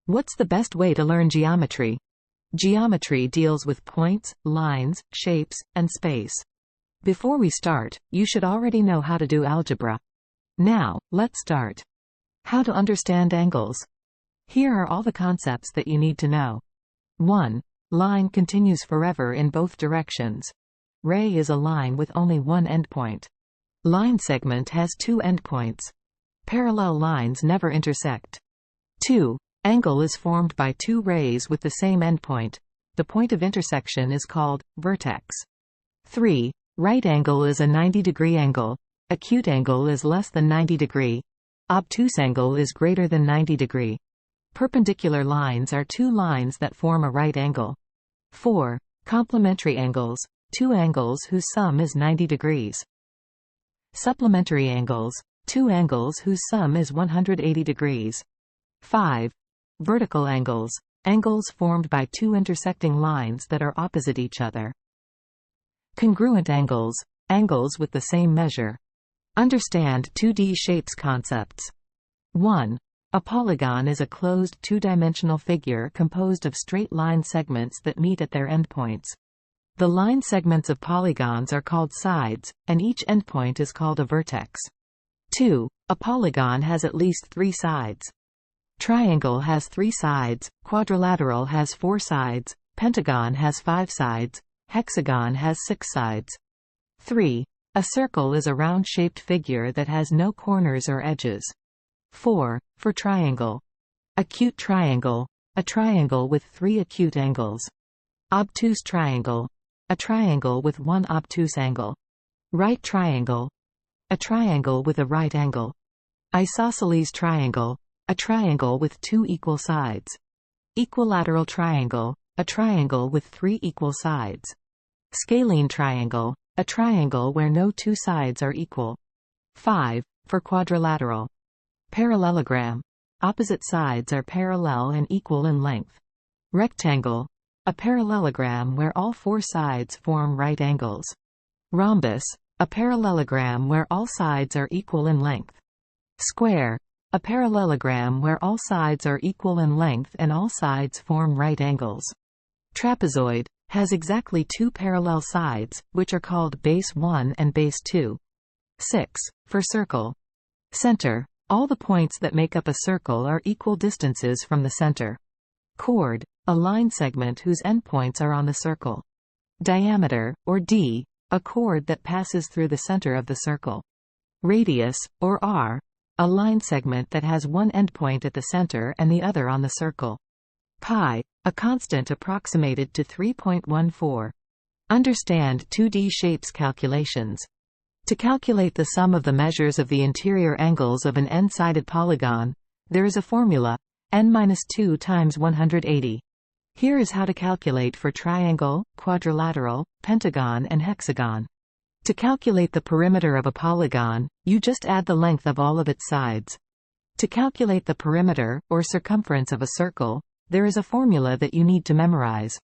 What's the best way to learn geometry? Geometry deals with points, lines, shapes, and space. Before we start, you should already know how to do algebra. Now, let's start. How to understand angles. Here are all the concepts that you need to know. 1. Line continues forever in both directions. Ray is a line with only one endpoint. Line segment has two endpoints. Parallel lines never intersect. 2. Angle is formed by two rays with the same endpoint. The point of intersection is called vertex. 3. Right angle is a 90-degree angle. Acute angle is less than 90 degree. Obtuse angle is greater than 90 degree. Perpendicular lines are two lines that form a right angle. 4. Complementary angles, two angles whose sum is 90 degrees. Supplementary angles, two angles whose sum is 180 degrees. 5. Vertical angles, angles formed by two intersecting lines that are opposite each other. Congruent angles, angles with the same measure. Understand 2D shapes concepts. 1. A polygon is a closed two-dimensional figure composed of straight line segments that meet at their endpoints. The line segments of polygons are called sides, and each endpoint is called a vertex. 2. A polygon has at least three sides. Triangle has three sides, quadrilateral has four sides, pentagon has five sides, hexagon has six sides. 3. A circle is a round-shaped figure that has no corners or edges. 4. For triangle. Acute triangle, a triangle with three acute angles. Obtuse triangle, a triangle with one obtuse angle. Right triangle, a triangle with a right angle. Isosceles triangle, a triangle with two equal sides. Equilateral triangle, a triangle with three equal sides. Scalene triangle, a triangle where no two sides are equal. 5. For quadrilateral. Parallelogram, opposite sides are parallel and equal in length. Rectangle, a parallelogram where all four sides form right angles. Rhombus, a parallelogram where all sides are equal in length. Square, a parallelogram where all sides are equal in length and all sides form right angles. Trapezoid, has exactly two parallel sides, which are called base 1 and base 2. 6. For circle. Center, all the points that make up a circle are equal distances from the center. Chord, a line segment whose endpoints are on the circle. Diameter, or d, a chord that passes through the center of the circle. Radius, or r, a line segment that has one endpoint at the center and the other on the circle. Pi, a constant approximated to 3.14. Understand 2D shapes calculations. To calculate the sum of the measures of the interior angles of an n-sided polygon, there is a formula, n-2 times 180. Here is how to calculate for triangle, quadrilateral, pentagon and hexagon. To calculate the perimeter of a polygon, you just add the length of all of its sides. To calculate the perimeter, or circumference of a circle, there is a formula that you need to memorize.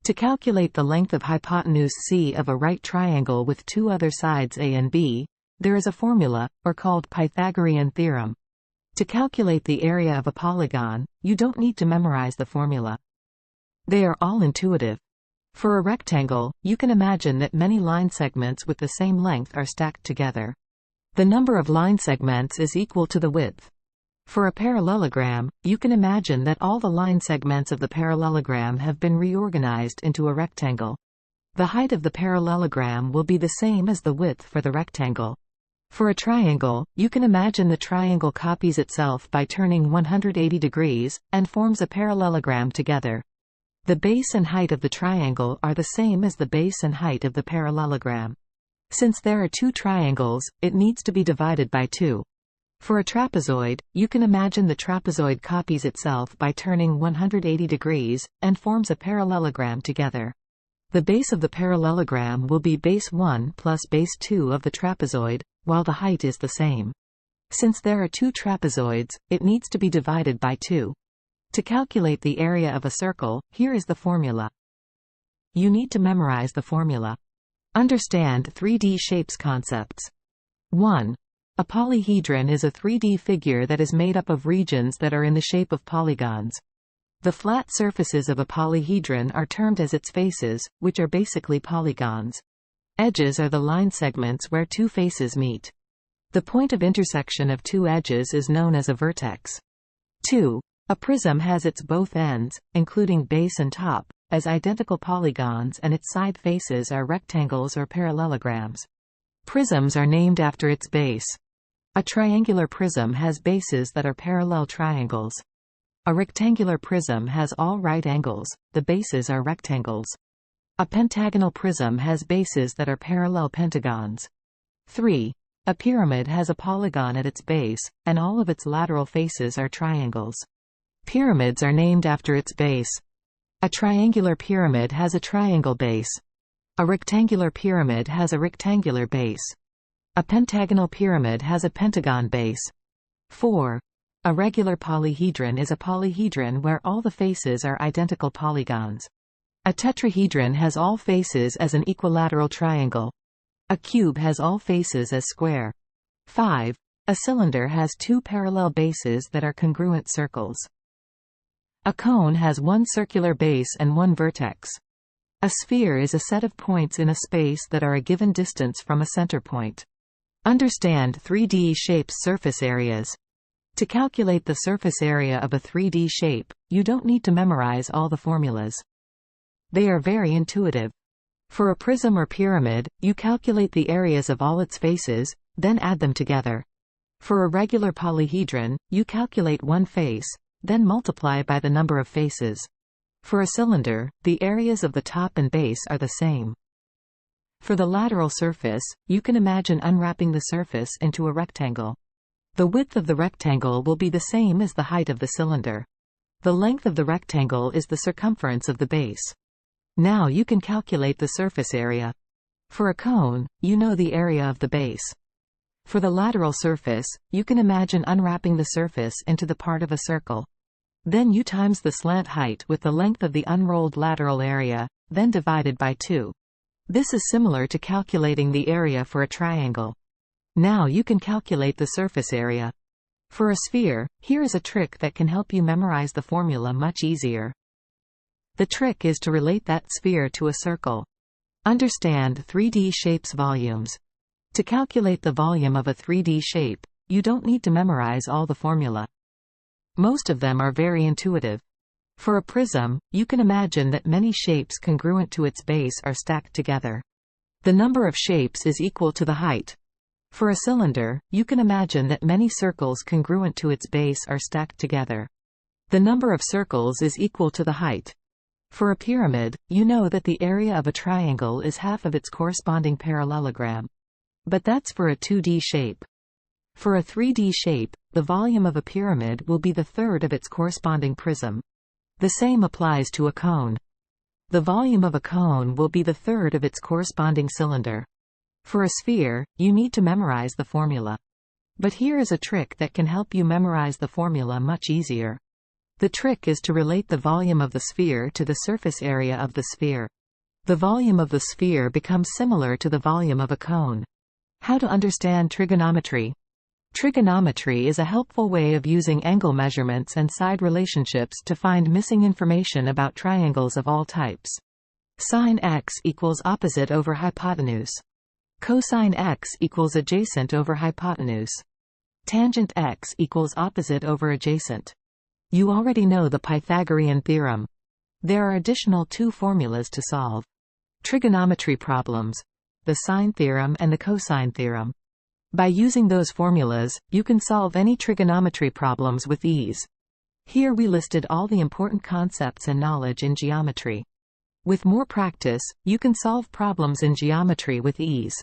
To calculate the length of hypotenuse C of a right triangle with two other sides A and B, there is a formula, or called Pythagorean theorem. To calculate the area of a polygon, you don't need to memorize the formula. They are all intuitive. For a rectangle, you can imagine that many line segments with the same length are stacked together. The number of line segments is equal to the width. For a parallelogram, you can imagine that all the line segments of the parallelogram have been reorganized into a rectangle. The height of the parallelogram will be the same as the width for the rectangle. For a triangle, you can imagine the triangle copies itself by turning 180 degrees, and forms a parallelogram together. The base and height of the triangle are the same as the base and height of the parallelogram. Since there are two triangles, it needs to be divided by 2. For a trapezoid, you can imagine the trapezoid copies itself by turning 180 degrees, and forms a parallelogram together. The base of the parallelogram will be base 1 plus base 2 of the trapezoid, while the height is the same. Since there are two trapezoids, it needs to be divided by 2. To calculate the area of a circle, here is the formula. You need to memorize the formula. Understand 3D shapes concepts. 1. A polyhedron is a 3D figure that is made up of regions that are in the shape of polygons. The flat surfaces of a polyhedron are termed as its faces, which are basically polygons. Edges are the line segments where two faces meet. The point of intersection of two edges is known as a vertex. 2. A prism has its both ends, including base and top, as identical polygons, and its side faces are rectangles or parallelograms. Prisms are named after its base. A triangular prism has bases that are parallel triangles. A rectangular prism has all right angles, the bases are rectangles. A pentagonal prism has bases that are parallel pentagons. 3. A pyramid has a polygon at its base, and all of its lateral faces are triangles. Pyramids are named after its base. A triangular pyramid has a triangle base. A rectangular pyramid has a rectangular base. A pentagonal pyramid has a pentagon base. 4. A regular polyhedron is a polyhedron where all the faces are identical polygons. A tetrahedron has all faces as an equilateral triangle. A cube has all faces as square. 5. A cylinder has two parallel bases that are congruent circles. A cone has one circular base and one vertex. A sphere is a set of points in a space that are a given distance from a center point. Understand 3D shapes' surface areas. To calculate the surface area of a 3D shape, you don't need to memorize all the formulas. They are very intuitive. For a prism or pyramid, you calculate the areas of all its faces, then add them together. For a regular polyhedron, you calculate one face, then multiply by the number of faces. For a cylinder, the areas of the top and base are the same. For the lateral surface, you can imagine unwrapping the surface into a rectangle. The width of the rectangle will be the same as the height of the cylinder. The length of the rectangle is the circumference of the base. Now you can calculate the surface area. For a cone, you know the area of the base. For the lateral surface, you can imagine unwrapping the surface into the part of a circle. Then you times the slant height with the length of the unrolled lateral area, then divided by 2. This is similar to calculating the area for a triangle. Now you can calculate the surface area. For a sphere, here is a trick that can help you memorize the formula much easier. The trick is to relate that sphere to a circle. Understand 3D shapes' volumes. To calculate the volume of a 3D shape, you don't need to memorize all the formula. Most of them are very intuitive. For a prism, you can imagine that many shapes congruent to its base are stacked together. The number of shapes is equal to the height. For a cylinder, you can imagine that many circles congruent to its base are stacked together. The number of circles is equal to the height. For a pyramid, you know that the area of a triangle is half of its corresponding parallelogram. But that's for a 2D shape. For a 3D shape, the volume of a pyramid will be the third of its corresponding prism. The same applies to a cone. The volume of a cone will be the third of its corresponding cylinder. For a sphere, you need to memorize the formula. But here is a trick that can help you memorize the formula much easier. The trick is to relate the volume of the sphere to the surface area of the sphere. The volume of the sphere becomes similar to the volume of a cone. How to understand trigonometry? Trigonometry is a helpful way of using angle measurements and side relationships to find missing information about triangles of all types. Sine x equals opposite over hypotenuse. Cosine x equals adjacent over hypotenuse. Tangent x equals opposite over adjacent. You already know the Pythagorean theorem. There are additional 2 formulas to solve trigonometry problems: the sine theorem and the cosine theorem. By using those formulas, you can solve any trigonometry problems with ease. Here we listed all the important concepts and knowledge in geometry. With more practice, you can solve problems in geometry with ease.